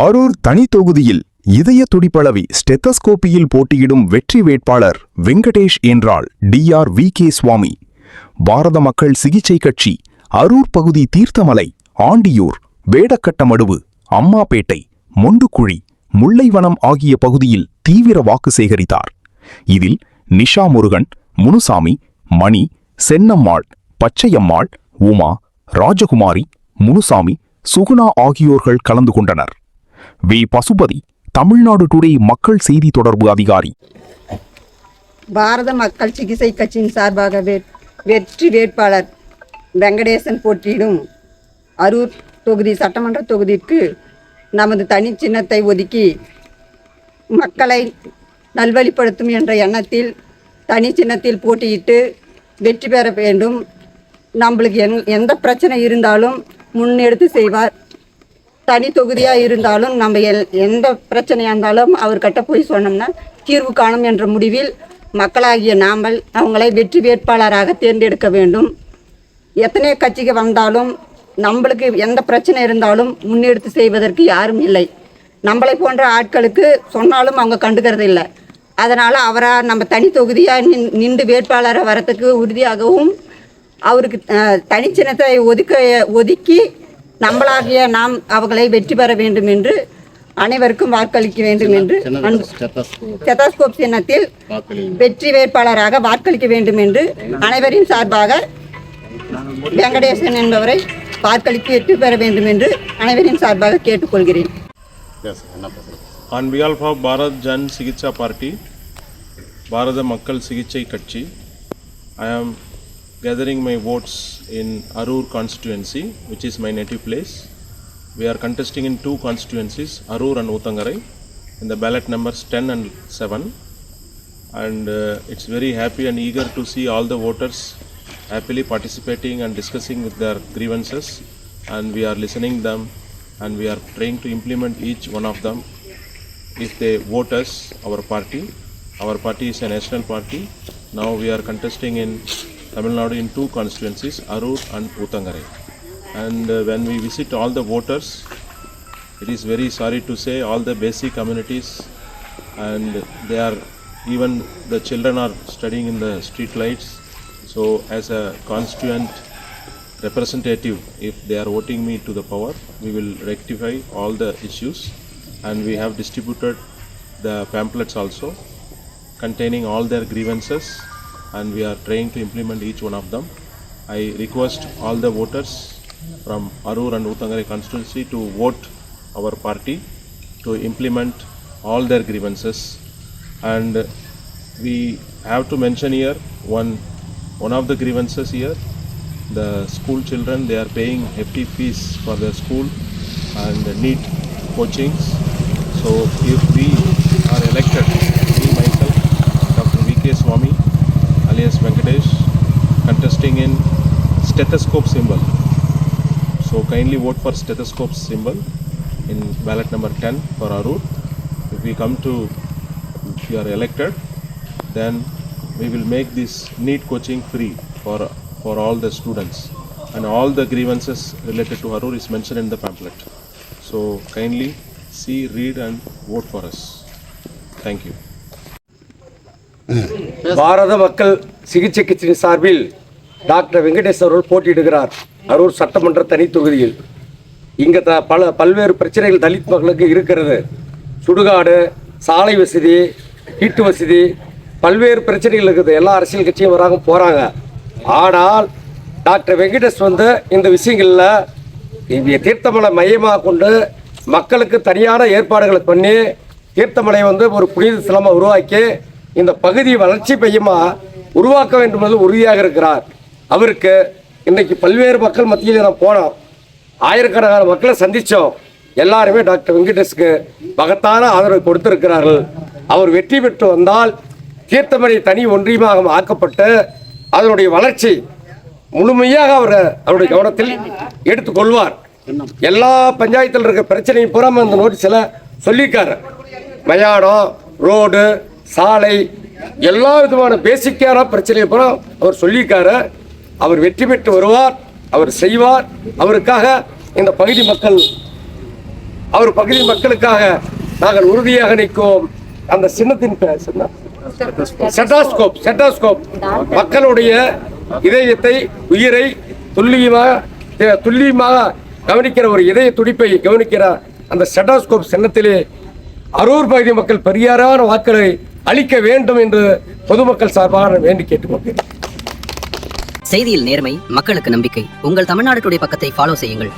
அரூர் தனி தொகுதியில் இதய துடிப்பளவி ஸ்டெத்தஸ்கோப்பியில் போட்டியிடும் வெற்றி வேட்பாளர் வெங்கடேஷ் என்றால் DR.V.K. சுவாமி. பாரத மக்கள் சிகிச்சை கட்சி அரூர் பகுதி தீர்த்தமலை, ஆண்டியூர், வேடக்கட்டமடுவு, அம்மாபேட்டை, மொண்டுக்குழி, முல்லைவனம் ஆகிய பகுதியில் தீவிர வாக்கு சேகரித்தார். இதில் நிஷா முருகன், முனுசாமி, மணி, சென்னம்மாள், பச்சையம்மாள், உமா, ராஜகுமாரி, முனுசாமி, சுகுணா ஆகியோர்கள் கலந்து கொண்டனர். வி. பசுபதி, தமிழ்நாடு டுடே மக்கள் செய்தி தொடர்பு அதிகாரி. பாரத மக்கள் சிகிச்சை கட்சியின் சார்பாக வெற்றி வேட்பாளர் வெங்கடேசன் போட்டியிடும் அரூர் தொகுதி சட்டமன்ற தொகுதிக்கு நமது தனி சின்னத்தை ஒதுக்கி மக்களை நல்வழிப்படுத்தும் என்ற எண்ணத்தில் தனி சின்னத்தில் போட்டியிட்டு வெற்றி பெற வேண்டும். நம்மளுக்கு எந்த பிரச்சனை இருந்தாலும் முன்னெடுத்து செய்வார். தனி தொகுதியாக இருந்தாலும் நம்ம எந்த பிரச்சனையாக இருந்தாலும் அவர்கிட்ட போய் சொன்னோம்னா தீர்வு காணும் என்ற முடிவில் மக்களாகிய நாமல் அவங்களை வெற்றி வேட்பாளராக தேர்ந்தெடுக்க வேண்டும். எத்தனை கட்சிக்கு வந்தாலும் நம்மளுக்கு எந்த பிரச்சனை இருந்தாலும் முன்னெடுத்து செய்வதற்கு யாரும் இல்லை. நம்மளை போன்ற ஆட்களுக்கு சொன்னாலும் அவங்க கண்டுக்கிறது இல்லை. அதனால் அவராக நம்ம தனி தொகுதியாக நின்று வேட்பாளராக வரத்துக்கு உறுதியாகவும் அவருக்கு தனிச்சின்னத்தை ஒதுக்கி நம்மளாகிய நாம் அவர்களை வெற்றி பெற வேண்டும் என்று அனைவருக்கும் வாக்களிக்க வேண்டும் என்று ஸ்டெத்தஸ்கோப் சின்னத்தில் வெற்றி வேட்பாளராக வாக்களிக்க வேண்டும் என்று அனைவரின் சார்பாக வெங்கடேசன் என்பவரை வாக்களித்து வெற்றி பெற வேண்டும் என்று அனைவரின் சார்பாக கேட்டுக்கொள்கிறேன். On behalf of Bharat Jan Sigicha Party, Bharata Makkal Sigichai Katchi, I am gathering my votes in Arur constituency, which is my native place. We are contesting in two constituencies, Arur and Uthangarai, in the ballot numbers 10 and 7. And it's very happy and eager to see all the voters happily participating and discussing with their grievances. And we are listening them and we are trying to implement each one of them. If they vote us, our party is a national party. Now we are contesting in Tamil Nadu in two constituencies, Arur and Uthangarai. And when we visit all the voters, it is very sorry to say all the basic communities, and they are, even the children are studying in the street lights. So as a constituent representative, if they are voting me to the power, we will rectify all the issues. And we have distributed the pamphlets also containing all their grievances, and we are trying to implement each one of them. I request all the voters from Arur and Uthangarai constituency to vote our party to implement all their grievances. And we have to mention here one of the grievances here, the school children, they are paying hefty fees for their school and need coachings. So if we are elected, me myself, Dr. V.K. Swami alias Venkatesh, contesting in stethoscope symbol. So kindly vote for stethoscope symbol in ballot number 10 for Arur. If you are elected, then we will make this NEET coaching free for all the students, and all the grievances related to Arur is mentioned in the pamphlet. So kindly see, read and vote for us. Thank you. பாரத மக்கள் சிகிச்சை கட்சியின் சார்பில் doctor Venkatesh அவர்கள் போட்டியிடுகிறார் அரூர் சட்டமன்ற தனி தொகுதியில். இங்கே பல்வேறு பிரச்சனைகள் தலித் மக்களுக்கு இருக்கிறது. சுடுகாடு, சாலை வசதி, வீட்டு வசதி, பல்வேறு பிரச்சனைகள் இருக்குது. எல்லா அரசியல் கட்சியும் வராங்க போகிறாங்க. ஆனால் டாக்டர் வெங்கடேஷ் இந்த விஷயங்களில் தீர்த்தமலை மையமாக கொண்டு மக்களுக்கு தனியான ஏற்பாடுகளை பண்ணி தீர்த்தமலை ஒரு புனித ஸ்தலமாக உருவாக்கி இந்த பகுதி வளர்ச்சி மையமாக உருவாக்க வேண்டும் என்று உறுதியாக இருக்கிறார். அவருக்கு இன்றைக்கி பல்வேறு மக்கள் மத்தியில் நாம் போனோம், ஆயிரக்கணக்கான மக்களை சந்தித்தோம். எல்லாருமே டாக்டர் வெங்கடேஷ்க்கு மகத்தான ஆதரவு கொடுத்திருக்கிறார்கள். அவர் வெற்றி பெற்று வந்தால் தீர்த்தமலை தனி ஒன்றியமாக ஆக்கப்பட்டு அதனுடைய வளர்ச்சி முழுமையாக அவருடைய கவனத்தில் எடுத்துக்கொள்வார். எல்லா பஞ்சாயத்தில் இருக்க பிரச்சனையும் பூரா அந்த நோட்டீஸில் சொல்லியிருக்காரு. மயானம், ரோடு, சாலை, எல்லா விதமான பேசிக்கான பிரச்சனையை பூரா அவர் சொல்லியிருக்காரு. அவர் வெற்றி பெற்று வருவார், அவர் செய்வார். அவருக்காக இந்த பகுதி மக்கள் அவர் பகுதி மக்களுக்காக நாங்கள் உறுதியாக நிற்கும். அந்த சின்னத்தின் பெயர் ஸ்டெத்தாஸ்கோப் மக்களுடைய இதயத்தை, உயிரை துல்லியமாக கவனிக்கிற ஒரு இதய துடிப்பை கவனிக்கிற அந்த ஸ்டெத்தாஸ்கோப் சின்னத்திலே அரூர் பகுதி மக்கள் பெரியாரான வாக்களை அளிக்க வேண்டும் என்று பொதுமக்கள் சார்பாக வேண்டி கேட்டுக்கொள்கிறேன். செய்தியில் நேர்மை, மக்களுக்கு நம்பிக்கை. உங்கள் தமிழ்நாடு டுடே பக்கத்தை ஃபாலோ செய்யுங்கள்.